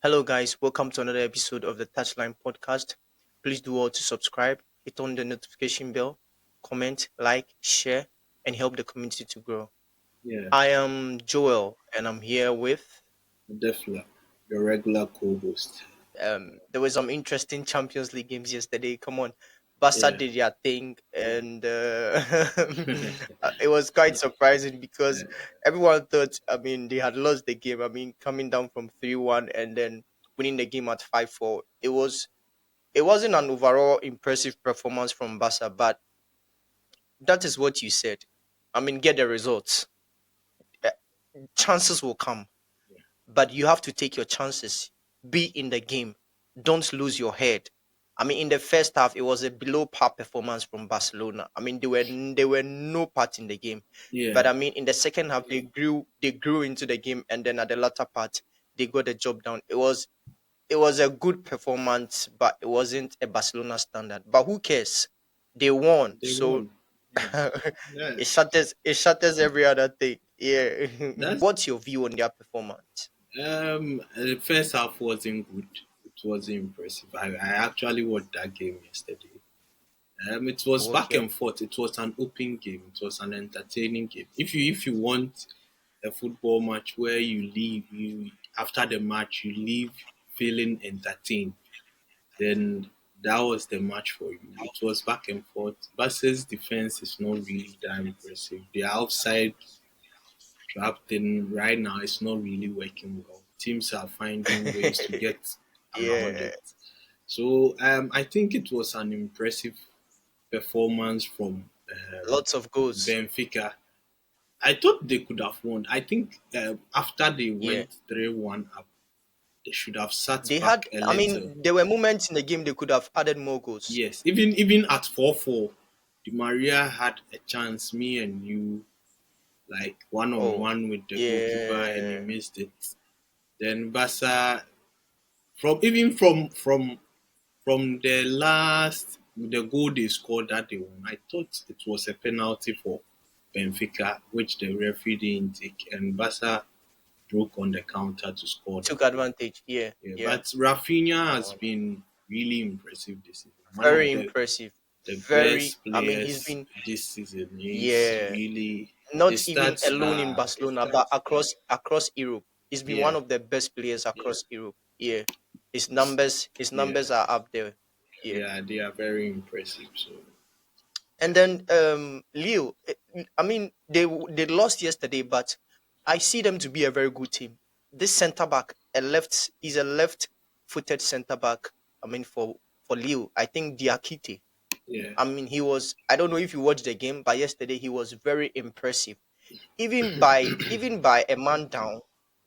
Hello, guys. Welcome to another episode of the Touchline podcast. Please do all to subscribe, hit on the notification bell, comment, like, share, and help the community to grow. Yeah, I am Joel, and I'm here with. definitely. Your regular co-host. There were some interesting Champions League games yesterday. Come on, Barca Yeah. did their thing, and it was quite surprising because Yeah. everyone thought, I mean, they had lost the game. I mean, coming down from 3-1 and then winning the game at 5-4. It wasn't an overall impressive performance from Barca, but that is what you said. I mean, get the results. Uh, Chances will come, but you have to take your chances. Be in the game. Don't lose your head. I mean, in the first half, it was a below par performance from Barcelona. I mean, they were no part in the game, Yeah. but I mean, in the second half, they grew into the game, and then at the latter part, they got the job done. It was a good performance, but it wasn't a Barcelona standard. But who cares? They won, They so won. Yeah. Yeah. it shatters every other thing. Yeah. That's What's your view on their performance? the first half wasn't good. It wasn't impressive. I actually watched that game yesterday. It was back Okay. and forth. It was an open game. It was an entertaining game. If you want a football match where you leave you after the match you leave feeling entertained, then that was the match for you. It was back and forth. Barca's defense is not really that impressive. The outside trap thing right now is not really working well. Teams are finding ways to get around Yeah. it. So I think it was an impressive performance from Lots of goals. Benfica. I thought they could have won. I think after they Yeah. went 3-1 up, they should have sat They back had a I little. mean, there were moments in the game they could have added more goals. Yes, even at 4-4, Di Maria had a chance. Me and you, like one on Oh, one with the goalkeeper, and he yeah. missed it. Then Basa, even from the last the goal they scored that they won, I thought it was a penalty for Benfica, which the referee didn't take, and Basa broke on the counter to score the Took goal. advantage. Yeah. Yeah, Yeah. but Raphinha has Oh, been really impressive this season. One of very the impressive. the Very best I mean, he's players been, this season. He's yeah, really not his even stats alone in are Barcelona, but across Europe. He's been yeah one of the best players across Europe. Yeah, his numbers yeah are up there. Yeah, they are very impressive. So and then Leo. I mean, they lost yesterday, but I see them to be a very good team. This centre back, he's a left-footed centre back. I mean, for Leo, I think Diakite. yeah I mean, he was. I don't know if you watched the game, but yesterday he was very impressive. Even by a man down,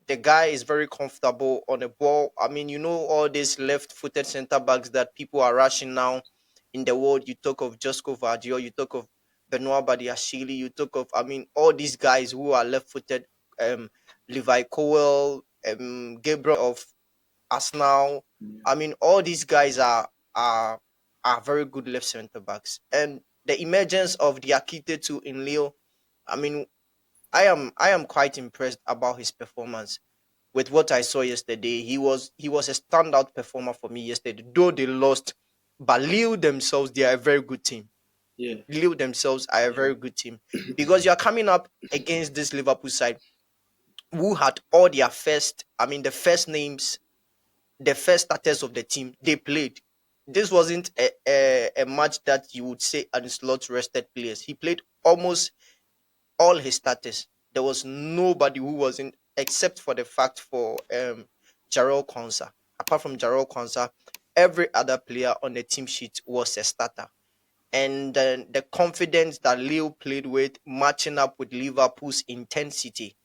the guy is very comfortable on the ball. I mean, all these left-footed center backs that people are rushing now in the world. You talk of Josko Vardio, you talk of Benoit Badiashile, you talk of, I mean, all these guys who are left-footed. Um, Levi Cowell, Gabriel of Arsenal. I mean, all these guys are very good left center backs, and the emergence of the Akite too in Leo. I mean, I am quite impressed about his performance. With what I saw yesterday, he was a standout performer for me yesterday. Though they lost, but Lille themselves, they are a very good team. yeah Lille themselves are a very good team because you are coming up against this Liverpool side who had all their first, I mean, the first starters of the team. They played. This wasn't a match that you would say Ancelotti rested players. He played almost all his starters. There was nobody who wasn't, except for the fact for Jarrell Konsa. Apart from Jarrell Konsa, every other player on the team sheet was a starter. And then the confidence that Leo played with, matching up with Liverpool's intensity,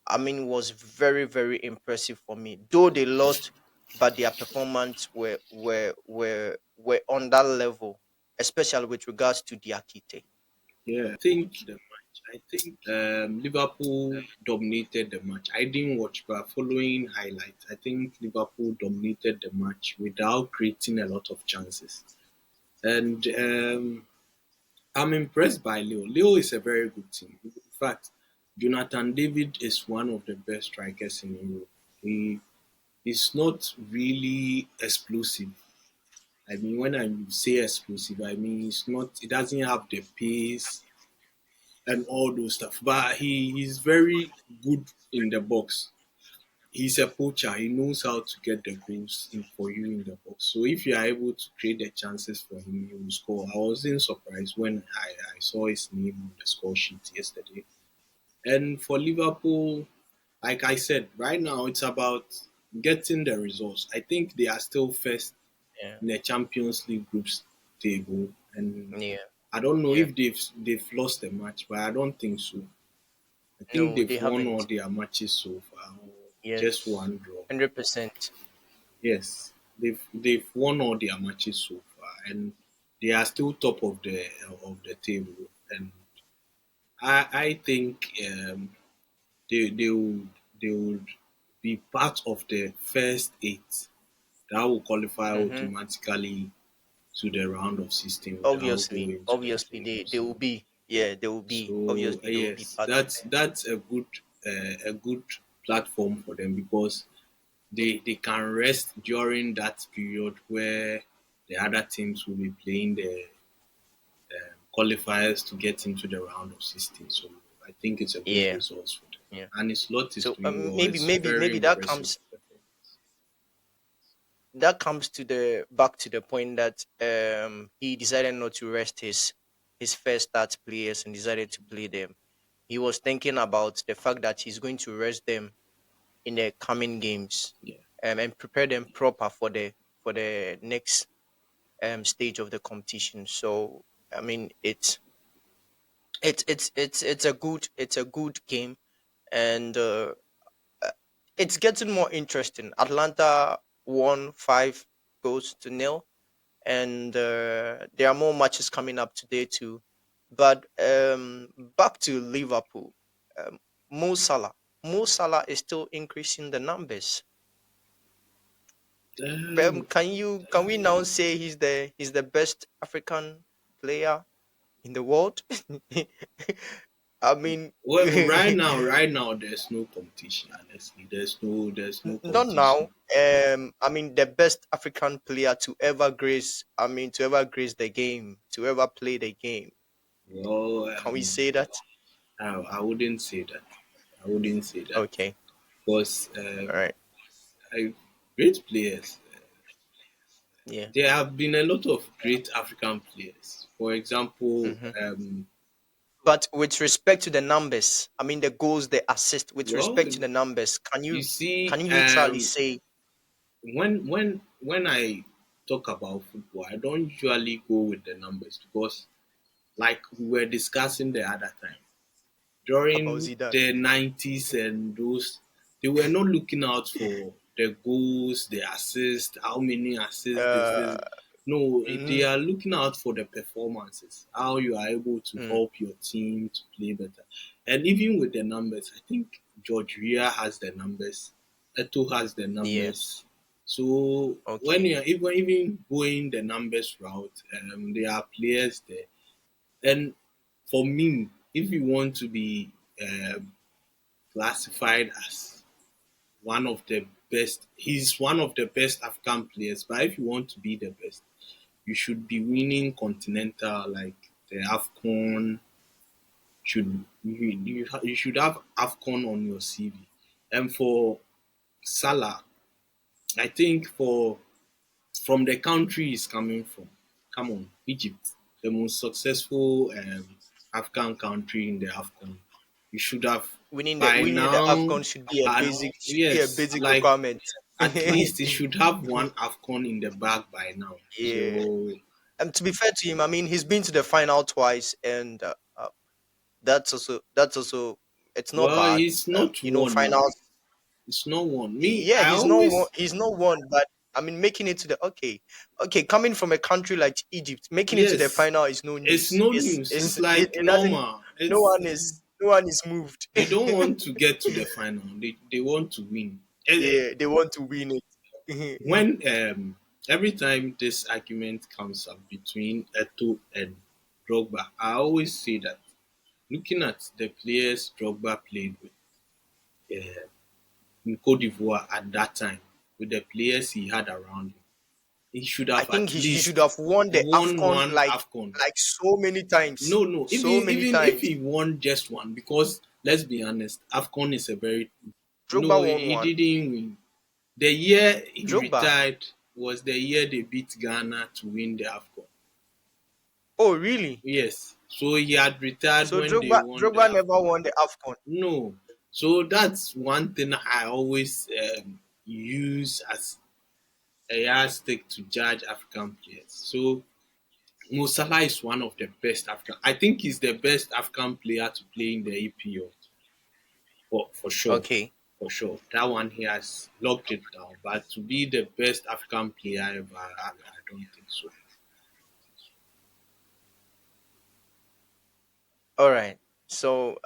I mean, was very, very impressive for me. Though they lost, but their performance were on that level, especially with regards to Diakite. yeah. I think Liverpool dominated the match. I didn't watch, but following highlights, I think Liverpool dominated the match without creating a lot of chances. And I'm impressed by Leo. Leo is a very good team. In fact, Jonathan David is one of the best strikers in Europe. He It's not really explosive. I mean, when I say explosive, I mean it's not. It doesn't have the pace and all those stuff. But he's very good in the box. He's a poacher. He knows how to get the goals in for you in the box. So if you are able to create the chances for him, he will score. I wasn't surprised when I saw his name on the score sheet yesterday. And for Liverpool, like I said, right now it's about getting the results. I think they are still first Yeah. in the Champions League groups table, and Yeah. I don't know Yeah. if they've lost the match, but I don't think so. I think No, they've they won all haven't. their matches so far, or just Yes. one draw. 100%. Yes, they've won all their matches so far, and they are still top of the table. And I think they would be part of the first eight that will qualify Mm-hmm. automatically to the round of 16 without Obviously. going to the Obviously, they, playoffs. they will be. Yeah, they will be. So Obviously, they will be yes, part of that's a good platform for them because they can rest during that period where the other teams will be playing the qualifiers to get into the round of 16. So I think it's a good Yeah. result for them. Yeah. And his lot is So doing well. maybe It's maybe very maybe that impressive comes performance. to the back to the point that he decided not to rest his first start players and decided to play them. He was thinking about the fact that he's going to rest them in the coming games, Yeah. and prepare them proper for the next stage of the competition. So I mean it's a good game, and it's getting more interesting. Atlanta won 5 goals to nil, and there are more matches coming up today too. But back to Liverpool, um, Mo Salah. Mo Salah is still increasing the numbers. Um, Can we now say he's the best African player in the world? I mean, well, right now, there's no competition. Honestly, there's no not now. competition. I mean, the best African player to ever grace. I mean, to ever grace the game, to ever play the game. Well, Can we say that? I wouldn't say that. I wouldn't say that Okay. because All right. great players. Yeah. There have been a lot of great African players. For example, hmm But with respect to the numbers, I mean, the goals, the assist. With well, respect to the numbers, you see, can you literally say, when I talk about football, I don't usually go with the numbers because, like we were discussing the other time, about during Zidane? the 90s and those, they were not looking out for the goals, the assists, how many assists this. Uh, No, they mhm, are looking out for the performances, how you are able to mm, help your team to play better. And even with the numbers, I think George Ria has the numbers, Eto has the yeah. numbers. So when Okay. you are even going the numbers route, there are players there. And for me, if you want to be classified as one of the best, he's one of the best African players. But if you want to be the best, you should be winning continental like the AFCON. You should have AFCON on your CV. And for Salah, I think for from the country he's coming from, come on, Egypt, the most successful African country in the AFCON. You should have by Winning the now AFCON had should be a yes, basic like requirement. at least he should have one AFCON in the bag by now. Yeah. So And to be fair to him, I mean, he's been to the final twice, and that's also it's not well, bad. he's not one. Finals. It's not one. Me, Yeah, I always he's not one, but I mean, making it to the okay, coming from a country like Egypt, making it to the yes, final is no it's news. no news. It's like It doesn't. normal. It's No one is moved. they don't want to get to the final. They want to win. Yeah, they want to win it. When every time this argument comes up between Eto and Drogba, I always say that looking at the players Drogba played with in Cote d'Ivoire at that time. with the players he had around him. He should I have think at he should least have won the won AFCON one AFCON. like so many times. No, no. So many Even if times. he won just one, because let's be honest, AFCON is a very Drogba no. won He one. didn't win. The year he Drogba. retired was the year they beat Ghana to win the AFCON. Oh, really? Yes. So he had retired So when they won the Drogba never AFCON. won the AFCON. No. So that's one thing I always use as a yardstick to judge African players. So Mo Salah is one of the best African. I think he's the best African player to play in the EPO for sure. Okay. For sure. That one he has locked it down. But to be the best African player ever, I don't think so. All right. So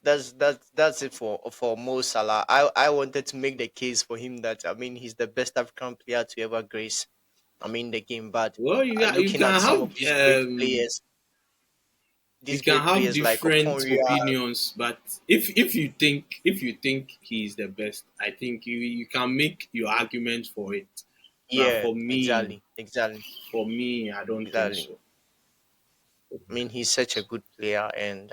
that's it for Mo Salah. I wanted to make the case for him that he's the best African player to ever grace the game. But Well, you looking at can some have of you these can great have players like different Okonria, opinions, but if you think he is the best, I think you can make your argument for it. But yeah, for me, I don't think exactly. so. He's such a good player, and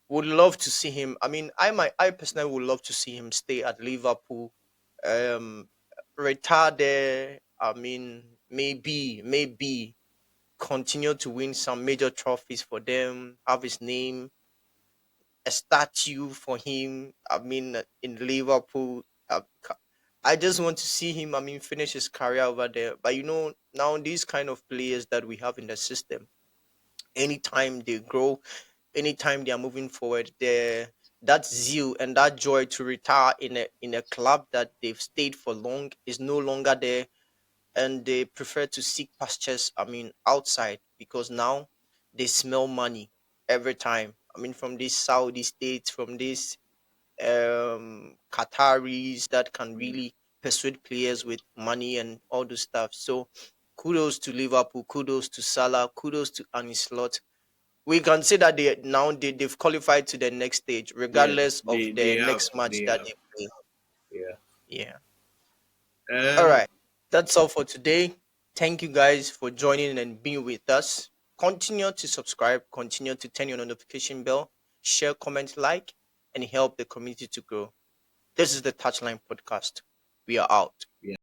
would love to see him. I personally would love to see him stay at Liverpool, um, retire there. Maybe continue to win some major trophies for them. Have his name, a statue for him. In Liverpool. I just want to see him. Finish his career over there. But now these kind of players that we have in the system, anytime they grow, anytime they are moving forward, that zeal and that joy to retire in a club that they've stayed for long is no longer there, and they prefer to seek pastures. Outside, because now they smell money every time. From these Saudi states, from these Qataris that can really persuade players with money and all this stuff. So kudos to Liverpool, kudos to Salah, kudos to Slot. We can say that they've qualified to the next stage, Yeah, regardless of they the have next match they that have they play. yeah. Yeah. All Uh, right. That's all for today. Thank you guys for joining and being with us. Continue to subscribe, continue to turn your notification bell, share, comment, like, and help the community to grow. This is the Touchline Podcast. We are out. yeah.